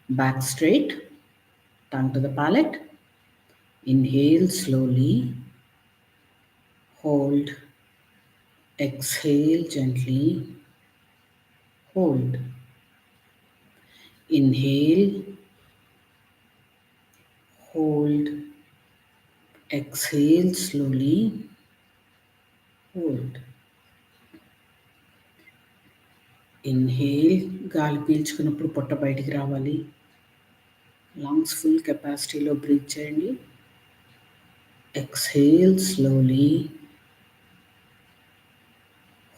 Back straight, tongue to the palate. Inhale slowly, hold, exhale gently, hold. Inhale, hold, exhale slowly, hold. Inhale, గాలి పీల్చుకున్నప్పుడు పొట్ట బయటికి రావాలి. Lungs full కెపాసిటీలో breath చేయండి. Exhale slowly,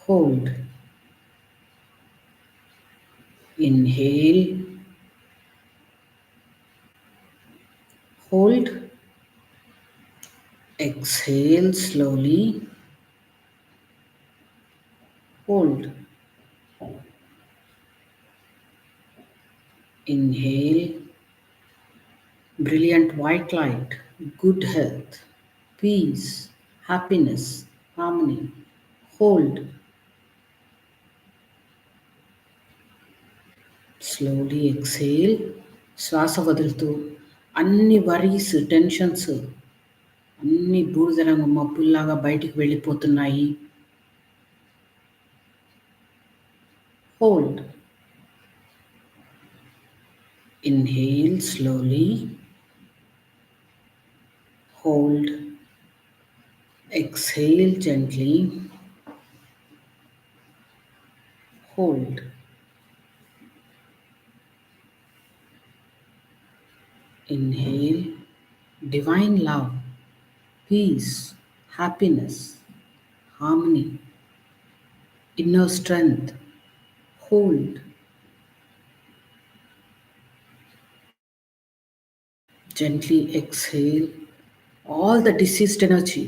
hold. Inhale, hold, exhale slowly, hold. Inhale, brilliant white light, good health, peace, happiness, harmony. Hold. Slowly exhale. శ్వాస వదులుతూ అన్ని worries, tensions అన్ని బూడిద రంగు మబ్బుల్లాగా బయటికి వెళ్ళిపోతున్నాయి. Hold. Inhale slowly, hold, exhale gently, hold. Inhale, divine love, peace, happiness, harmony, inner strength. Hold. Gently exhale all the diseased energy,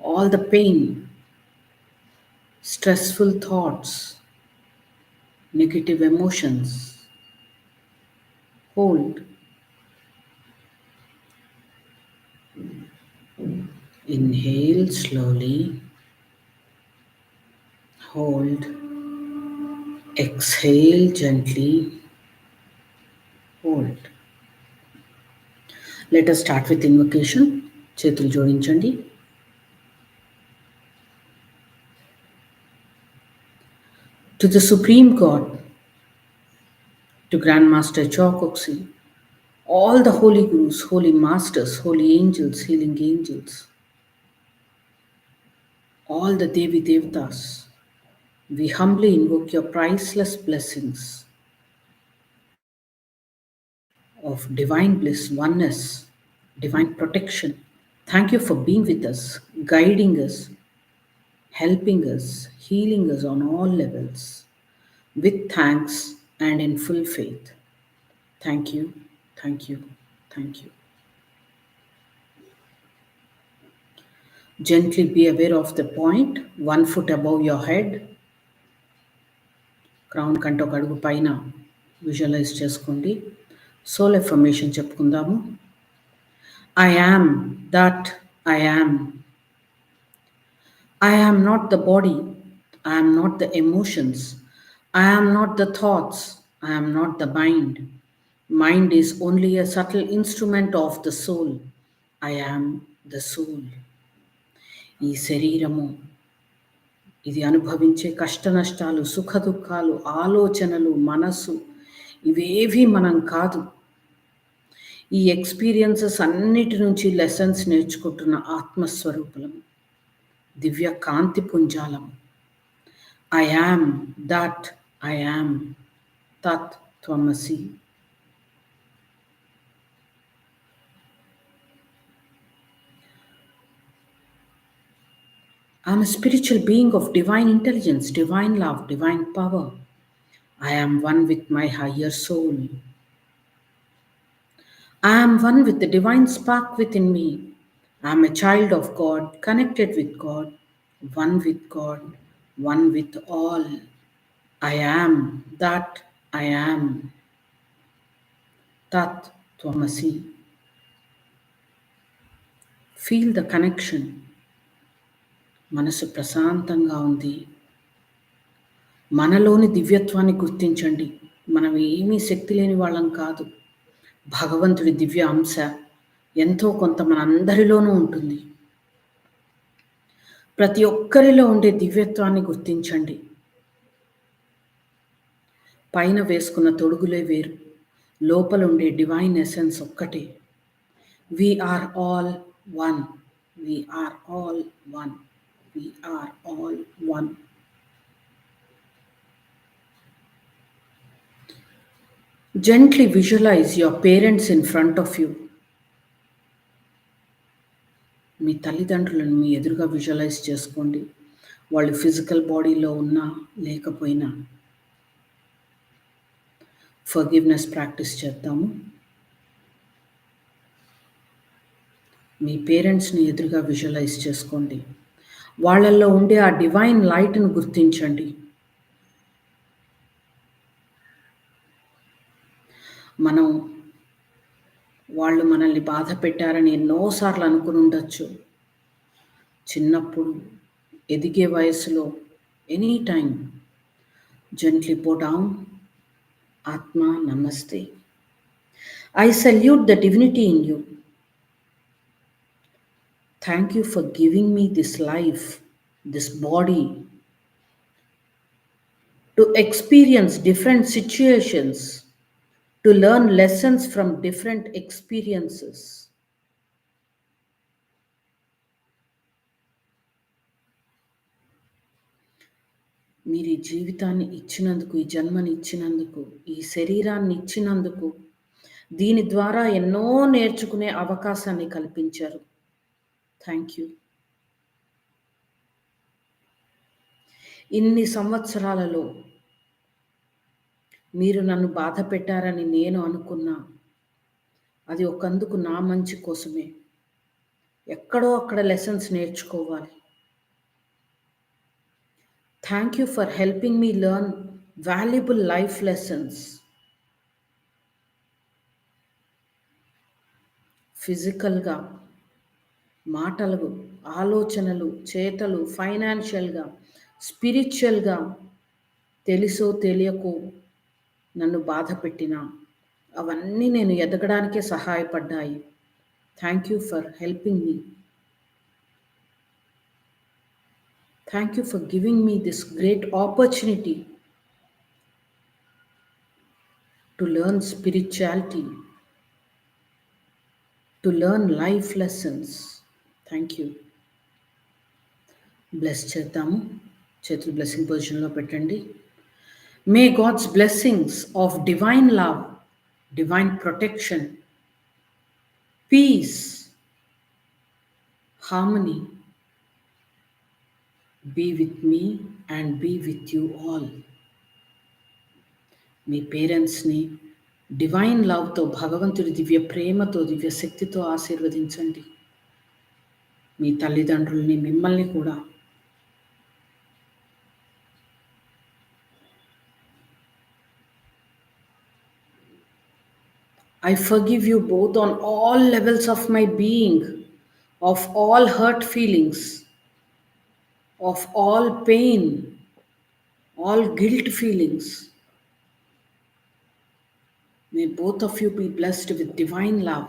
all the pain, stressful thoughts, negative emotions. Hold. Inhale slowly, hold, exhale gently, hold. Let us start with invocation. చేతులు జోడించండి. To the Supreme God, to Grandmaster Chokoksi, all the holy gurus, holy masters, holy angels, healing angels, all the Devi Devtas, we humbly invoke your priceless blessings of divine bliss, oneness, divine protection. Thank you for being with us, guiding us, helping us, healing us on all levels, with thanks and in full faith. Thank you, thank you, thank you. Gently be aware of the point 1 foot above your head. Crown కంటే ఒక అడుగు పైన visualise చేసుకోండి. Soul affirmation చెప్పుకుందాము. I am that I am. I am not the body. I am not the emotions. I am not the thoughts. I am not the mind. Mind is only a subtle instrument of the soul. I am the soul. ఈ శరీరము, ఇది అనుభవించే కష్ట నష్టాలు, సుఖ దుఃఖాలు, ఆలోచనలు, మనసు, ఇవేవి మనం కాదు. ఈ ఎక్స్పీరియన్సెస్ అన్నిటి నుంచి లెసన్స్ నేర్చుకుంటున్న ఆత్మస్వరూపులం, దివ్య కాంతి పుంజాలం. I am that I am, tat tvamasi. I am a spiritual being of divine intelligence, divine love, divine power. I am one with my higher soul. I am one with the divine spark within me. I am a child of God, connected with God, one with God, one with all. I am that I am. Tat Tvamasi. Feel the connection. మనసు ప్రశాంతంగా ఉంది. మనలోని దివ్యత్వాన్ని గుర్తించండి. మనం ఏమీ శక్తి లేని వాళ్ళం కాదు. భగవంతుడి దివ్య అంశ ఎంతో కొంత మనందరిలోనూ ఉంటుంది. ప్రతి ఒక్కరిలో ఉండే దివ్యత్వాన్ని గుర్తించండి. పైన వేసుకున్న తొడుగులే వేరు. లోపల ఉండే డివైన్ ఎసెన్స్ ఒక్కటే. We are all one. We are all one. We are all one. Gently visualize your parents in front of you. మీ తల్లిదండ్రులను మీ ఎదురుగా విజువలైజ్ చేసుకోండి. వాళ్ళు ఫిజికల్ బాడీలో ఉన్నా లేకపోయినా. ఫర్గివ్నెస్ ప్రాక్టీస్ చేద్దాము. మీ పేరెంట్స్ని ఎదురుగా విజువలైజ్ చేసుకోండి. వాళ్ళల్లో ఉండే ఆ డివైన్ లైట్ను గుర్తించండి. మనం వాళ్ళు మనల్ని బాధ పెట్టారని ఎన్నోసార్లు అనుకుని ఉండొచ్చు. చిన్నప్పుడు, ఎదిగే వయసులో, any time. Gently bow down. Atma Namaste. I salute the divinity in you. Thank you for giving me this life, this body, to experience different situations, to learn lessons from different experiences. మీరు ఈ జీవితాన్ని ఇచ్చినందుకు, ఈ జన్మని ఇచ్చినందుకు, ఈ శరీరాన్ని ఇచ్చినందుకు, దీని ద్వారా ఎన్నో నేర్చుకునే అవకాశాన్ని కల్పించారు. Thank you. ఇన్ని సంవత్సరాలలో మీరు నన్ను బాధ పెట్టారని నేను అనుకున్నా, అది ఒకందుకు నా మంచి కోసమే. ఎక్కడో అక్కడ లెసన్స్ నేర్చుకోవాలి. Thank you for helping me learn valuable life lessons. ఫిజికల్గా, మాటలు, ఆలోచనలు, చేతలు, ఫైనాన్షియల్గా, స్పిరిచువల్గా తెలుసో తెలియకో నన్ను బాధ పెట్టినా అవన్నీ నేను ఎదగడానికే సహాయపడ్డాయి. Thank you for helping me. Thank you for giving me this great opportunity to learn spirituality, to learn life lessons. Thank you. Bless చేద్దాము. చేతులు బ్లెస్సింగ్ పొజిషన్లో పెట్టండి. May God's blessings of divine love, divine protection, peace, harmony be with me and be with you all. మీ పేరెంట్స్ని divine లవ్తో, భగవంతుడి దివ్య ప్రేమతో, దివ్య శక్తితో ఆశీర్వదించండి. మీ తల్లిదండ్రుల్ని, మిమ్మల్ని కూడా. I forgive you both on all levels of my being, of all hurt feelings, of all pain, all guilt feelings. May both of you be blessed with divine love.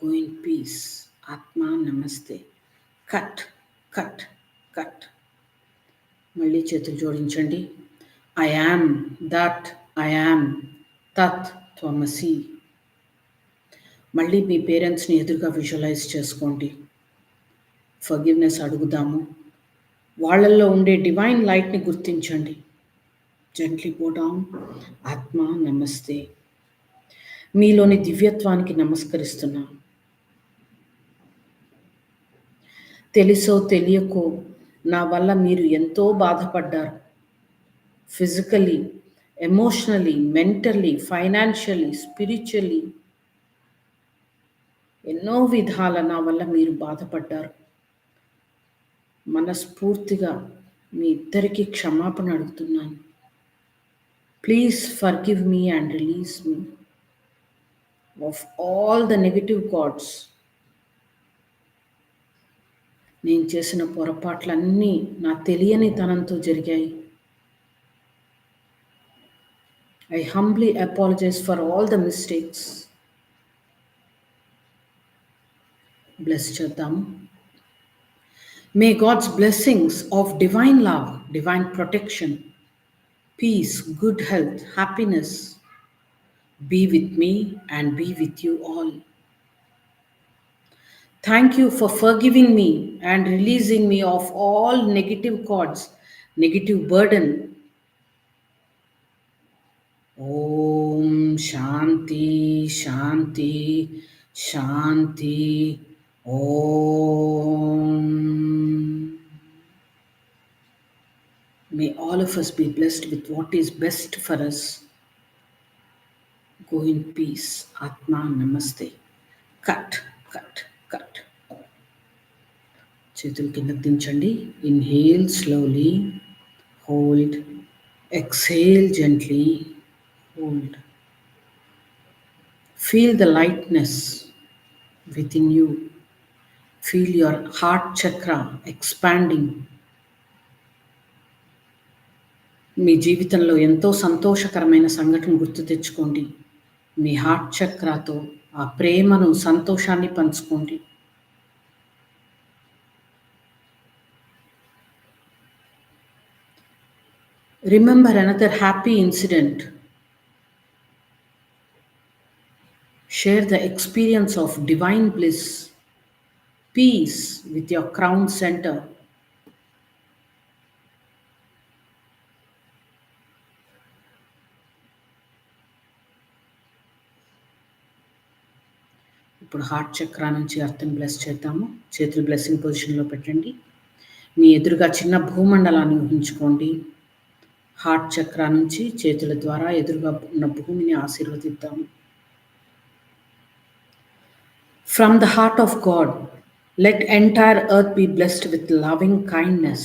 Go in peace. Atma Namaste. Cut, cut, cut. మళ్ళీ చేతులు జోడించండి. I am that I am. తత్ త్వమసి. మళ్ళీ మీ పేరెంట్స్ని ఎదురుగా visualise చేసుకోండి. Forgiveness అడుగుదాము. వాళ్ళల్లో ఉండే డివైన్ లైట్ని గుర్తించండి. Gently go down. ఆత్మ నమస్తే. మీలోని దివ్యత్వానికి నమస్కరిస్తున్నా. తెలుసో తెలియకో నా వల్ల మీరు ఎంతో బాధపడ్డారు. Physically, emotionally, mentally, financially, spiritually ఎన్నో విధాల నా వల్ల మీరు బాధపడ్డారు. మనస్ఫూర్తిగా మీ ఇద్దరికీ క్షమాపణ అడుగుతున్నాను. Please forgive me and release me of all the negative thoughts. నేను చేసిన పొరపాట్లన్నీ నా తెలియని తనంతో జరిగాయి. I humbly apologize for all the mistakes. Bless Chadam. May God's blessings of divine love, divine protection, peace, good health, happiness be with me and be with you all. Thank you for forgiving me and releasing me of all negative cords, negative burden. Om Shanti, Shanti, Shanti. Om. May all of us be blessed with what is best for us. Go in peace. Atma Namaste. Cut, cut, cut. చేతులు కిందకు దించండి. Inhale slowly. Hold. Exhale gently. Hold. Feel the lightness within you. Feel your heart chakra expanding. మీ జీవితంలో ఎంతో సంతోషకరమైన సంఘటన గుర్తు తెచ్చుకోండి. మీ heart చక్రాతో ఆ ప్రేమను, సంతోషాన్ని పంచుకోండి. Remember another happy incident. Share the experience of divine bliss, peace with your crown center. ఇప్పుడు హార్ట్ చక్రా నుంచి అర్థం బ్లెస్ చేద్దాము. చేతులు బ్లెస్సింగ్ పొజిషన్లో పెట్టండి. మీ ఎదురుగా చిన్న భూమండలాన్ని ఊహించుకోండి. హార్ట్ చక్రా నుంచి చేతుల ద్వారా ఎదురుగా ఉన్న భూమిని ఆశీర్వదిద్దాము. From the heart of God, let entire earth be blessed with loving kindness.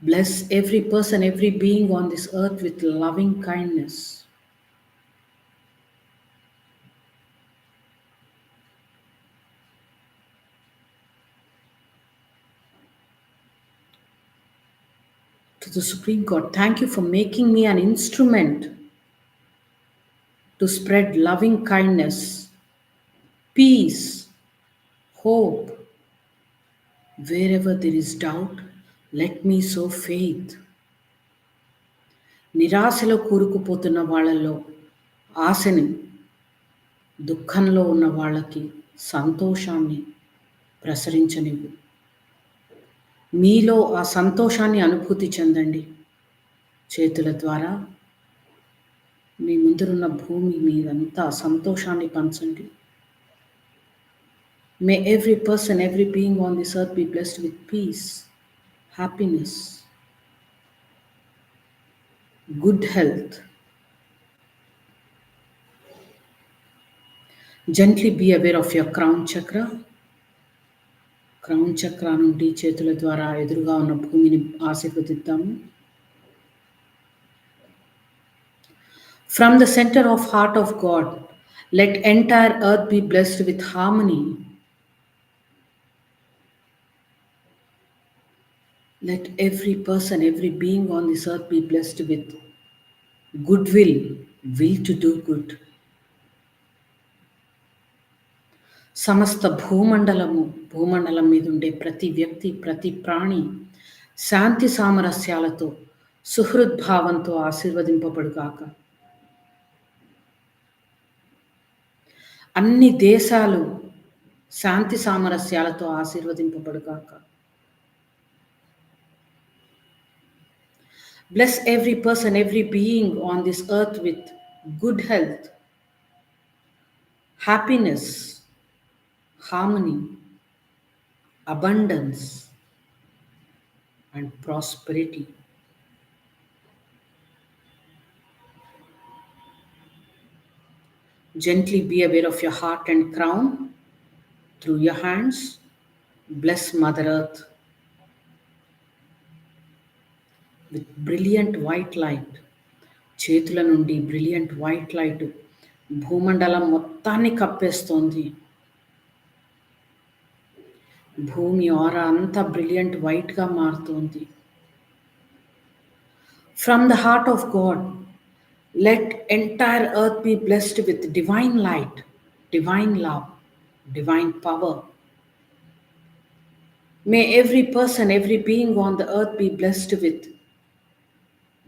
Bless every person, every being on this earth with loving kindness. To the Supreme God, thank you for making me an instrument to spread loving kindness, peace, hope. Wherever there is doubt, let me sow faith. నిరాశలో కూరుకుపోతున్న వాళ్ళల్లో ఆశని, దుఃఖంలో ఉన్న వాళ్ళకి సంతోషాన్ని ప్రసరించనివ్వు. మీలో ఆ సంతోషాన్ని అనుభూతి చెందండి. చేతుల ద్వారా మీ ముందున్న భూమి మీదంతా సంతోషాన్ని పంచండి. May every person, every being on this earth be blessed with peace, happiness, good health. Gently be aware of your crown chakra. Crown Chakra నుండి చేతుల ద్వారా ఎదురుగా ఉన్న భూమిని ఆశీర్వదిద్దాము. From the center of heart of God, let entire earth be blessed with harmony. Let every person, every being on this earth be blessed with goodwill, will to do good. సమస్త భూమండలం మీద ఉండే ప్రతి వ్యక్తి, ప్రతి ప్రాణి శాంతి సామరస్యాలతో, సుహృద్భావంతో ఆశీర్వదింపబడుగాక. అన్ని దేశాలు శాంతి సామరస్యాలతో ఆశీర్వదింపబడుగాక. Bless every person, every being on this earth with good health, happiness, harmony, abundance, and prosperity. Gently be aware of your heart and crown. Through your hands, bless Mother Earth with brilliant white light. చేతుల నుండి brilliant white light భూమండలం మొత్తాన్ని కప్పేస్తోంది. భూమి ఆరా అంతా brilliant వైట్గా మారుతోంది. From the heart of God, let entire earth be blessed with divine light, divine love, divine power. May every person, every being on the earth be blessed with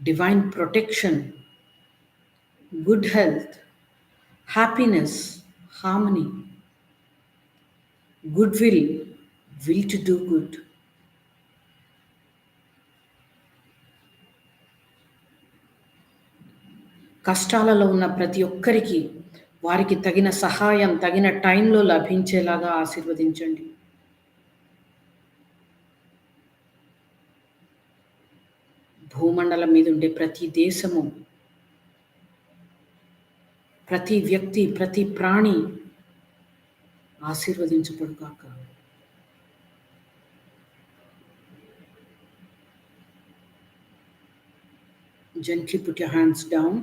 divine protection, good health, happiness, harmony, goodwill, will to do good. కష్టాలలో ఉన్న ప్రతి ఒక్కరికి వారికి తగిన సహాయం తగిన టైంలో లభించేలాగా ఆశీర్వదించండి. భూమండలం మీద ఉండే ప్రతి దేశము, ప్రతి వ్యక్తి, ప్రతి ప్రాణి ఆశీర్వదించబడుగాక. Gently put your hands down.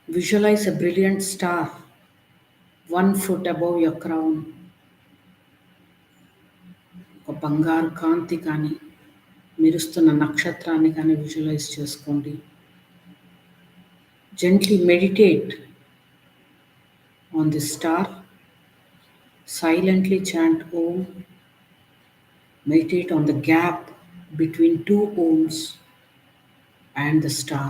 Visualize a brilliant star 1 foot above your crown. ఒక బంగారు కాంతి కానీ మెరుస్తున్న నక్షత్రాన్ని కానీ విజువలైజ్ చేసుకోండి. Gently meditate on this star. Silently chant Om. Meditate on the gap between 2 Oms and the star.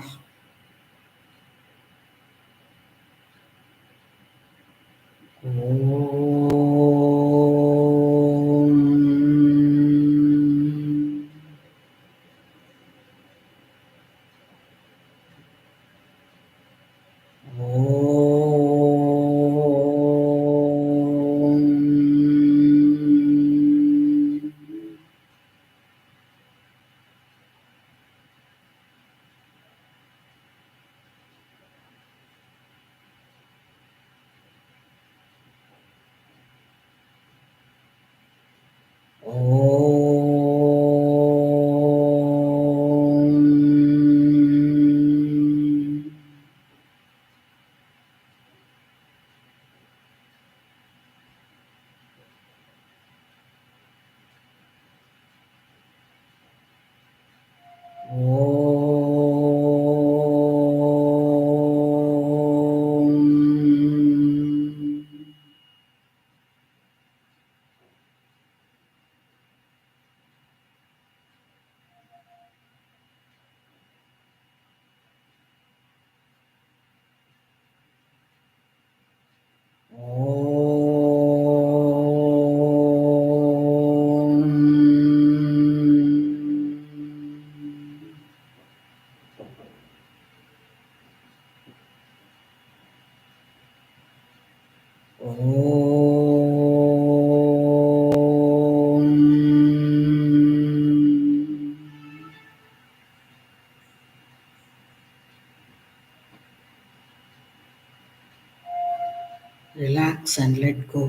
Relax and let go.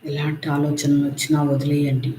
ఎలాంటి ఆలోచనలు వచ్చినా వదిలేయండి.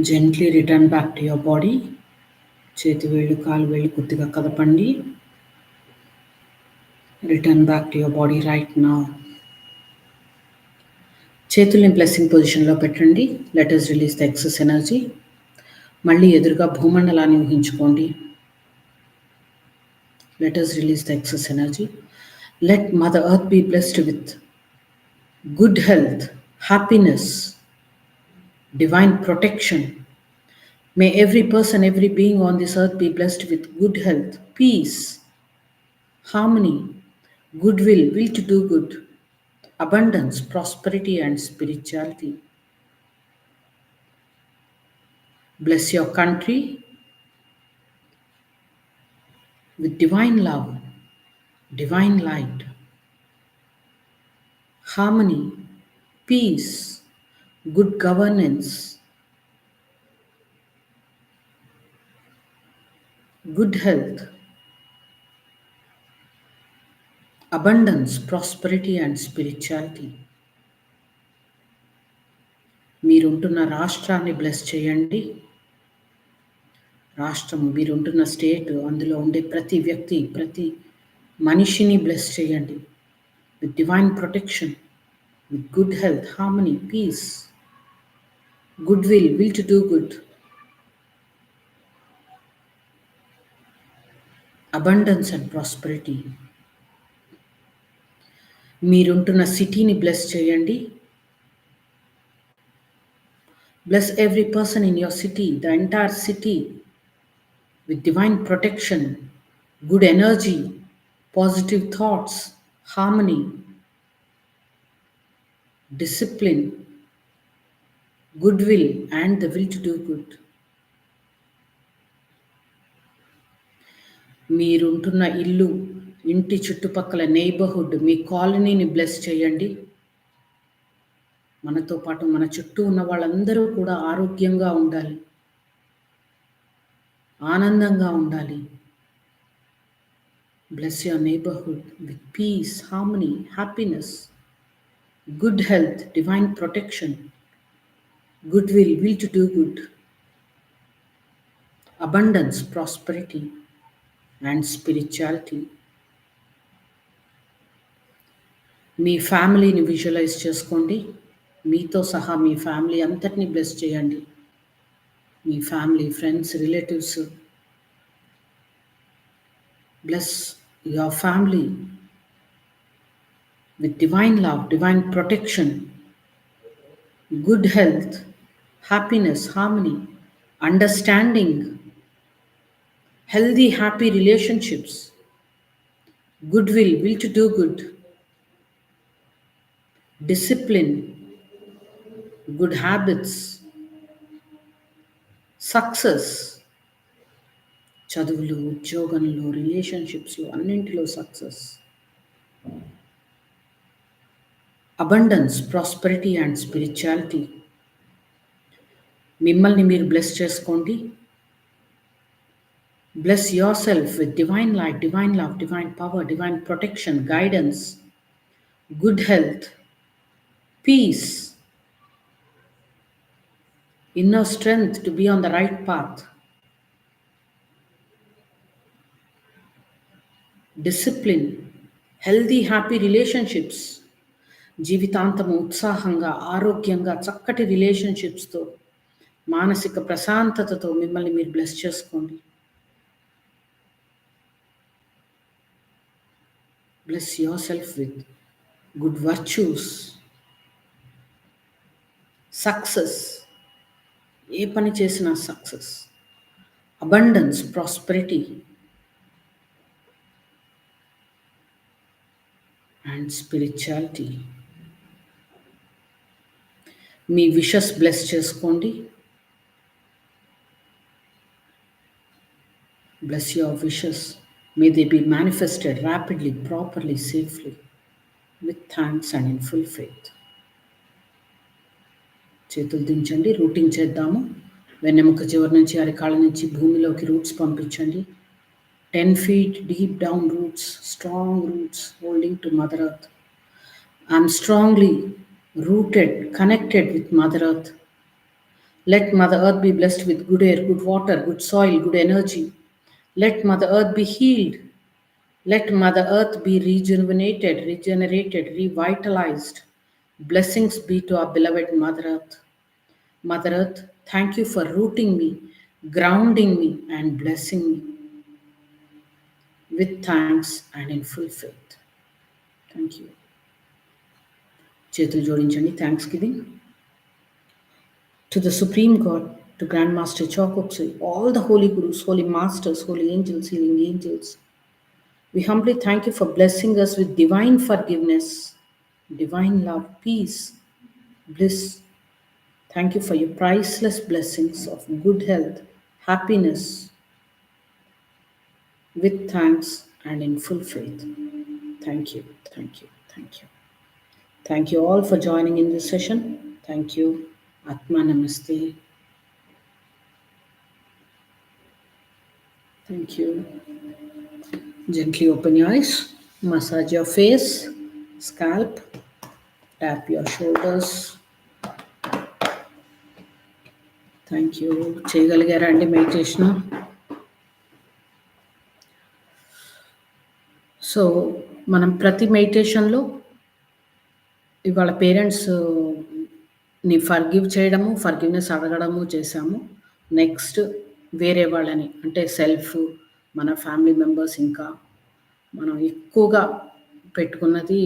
Gently return back to your body. చేతి వేళ్ళు కాలు వేళ్ళు కొద్దిగా కదపండి. Return back to your body right now. చేతుల్ని బ్లెస్సింగ్ పొజిషన్లో పెట్టండి. Let us release the excess energy. మళ్ళీ ఎదురుగా భూమండలాన్ని ఊహించుకోండి. Let us release the excess energy. Let Mother Earth be blessed with good health, happiness, divine protection. May every person, every being on this earth be blessed with good health, peace, harmony, goodwill, will to do good, abundance, prosperity, and spirituality. Bless your country with divine love, divine light, harmony, peace, good governance, good health, abundance, prosperity, and spirituality. మీరుంటున్న రాష్ట్రాన్ని bless చేయండి. రాష్ట్రం, మీరుంటున్న state, అందులో ఉండే ప్రతి వ్యక్తి, ప్రతి మనిషిని bless చేయండి with divine protection, with good health, harmony, peace, good will to do good, abundance and prosperity. మీరుంటున్న సిటీని బ్లెస్ చేయండి. Bless every person in your city, the entire city, with divine protection, good energy, positive thoughts, harmony, discipline, goodwill, and the will to do good. మీరుంటున్న ఇల్లు, ఇంటి చుట్టుపక్కల neighbourhood, మీ కాలనీని bless చేయండి. మనతో పాటు మన చుట్టూ ఉన్న వాళ్ళందరూ కూడా ఆరోగ్యంగా ఉండాలి, ఆనందంగా ఉండాలి. Bless your neighborhood with peace, harmony, happiness, good health, divine protection, goodwill, will to do good, abundance, prosperity, and spirituality. మీ ఫ్యామిలీని విజువలైజ్ చేసుకోండి. మీతో సహా మీ ఫ్యామిలీ అంతటినీ బ్లెస్ చేయండి. మీ family, friends, relatives, bless your family with divine love, divine protection, good health, happiness, harmony, understanding, healthy, happy relationships, goodwill, will to do good, discipline, good habits, success, చదువులు, ఉద్యోగంలో, రిలేషన్షిప్స్లో, అన్నింటిలో success, abundance, prosperity and spirituality. మిమ్మల్ని మీరు bless చేసుకోండి. Bless yourself with divine light, divine love, divine power, divine protection, guidance, good health, peace, inner strength to be on the right path, discipline, healthy, happy relationships, జీవితాంతము ఉత్సాహంగా, ఆరోగ్యంగా, చక్కటి రిలేషన్షిప్స్తో, మానసిక ప్రశాంతతతో మిమ్మల్ని మీరు బ్లెస్ చేసుకోండి. Bless yourself with good virtues, success, ఏ పని చేసినా success, abundance, prosperity and spirituality. Me wishes bless చేసుకోండి. Bless your wishes. May they be manifested rapidly, properly, safely, with thanks and in full faith. చేతులు దించండి, routing చేద్దాము. వెన్నెముక చివరి నుంచి, అరికాళ్ళ నుంచి భూమిలోకి రూట్స్ పంపించండి. 10 feet deep down roots, strong roots holding to Mother Earth. I am strongly rooted, connected with Mother Earth. Let Mother Earth be blessed with good air, good water, good soil, good energy. Let Mother Earth be healed. Let Mother Earth be rejuvenated, regenerated, revitalized. Blessings be to our beloved Mother Earth. Mother Earth, thank you for rooting me, grounding me, and blessing me with thanks and in full faith. Thank you. చేతులు జోడించండి. Thanks giving to the Supreme God, to Grandmaster Chokokse, all the holy gurus, holy masters, holy angels, healing angels. We humbly thank you for blessing us with divine forgiveness, divine love, peace, bliss. Thank you for your priceless blessings of good health, happiness, with thanks and in full faith. Thank you, thank you, thank you. Thank you all for joining in this session. Thank you. Atma Namaste. Thank you. Gently open your eyes, massage your face, scalp, tap your shoulders. Thank you. చేయగలిగారా అండి meditation? So మనం ప్రతి మెడిటేషన్లో ఇవాళ పేరెంట్స్ని forgive చేయడము, forgiveness అడగడము చేశాము. Next వేరే వాళ్ళని అంటే సెల్ఫ్, మన ఫ్యామిలీ మెంబర్స్, ఇంకా మనం ఎక్కువగా పెట్టుకున్నది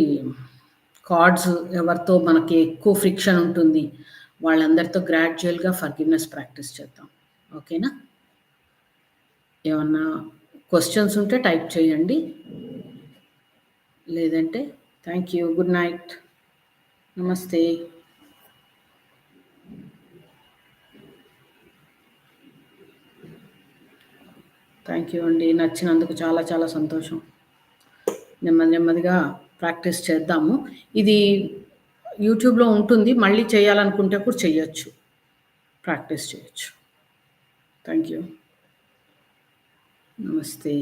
కార్డ్స్, ఎవరితో మనకి ఎక్కువ ఫ్రిక్షన్ ఉంటుంది వాళ్ళందరితో గ్రాడ్యువల్గా ఫర్గివ్నెస్ ప్రాక్టీస్ చేద్దాం. ఓకేనా? ఏమన్నా క్వశ్చన్స్ ఉంటే టైప్ చేయండి, లేదంటే థ్యాంక్ యూ. Good night. నమస్తే. థ్యాంక్ యూ అండి. నచ్చినందుకు చాలా చాలా సంతోషం. నెమ్మదిగా ప్రాక్టీస్ చేద్దాము. ఇది యూట్యూబ్లో ఉంటుంది, మళ్ళీ చేయాలనుకుంటే కూడా చేయొచ్చు, ప్రాక్టీస్ చేయొచ్చు. Thank you. నమస్తే.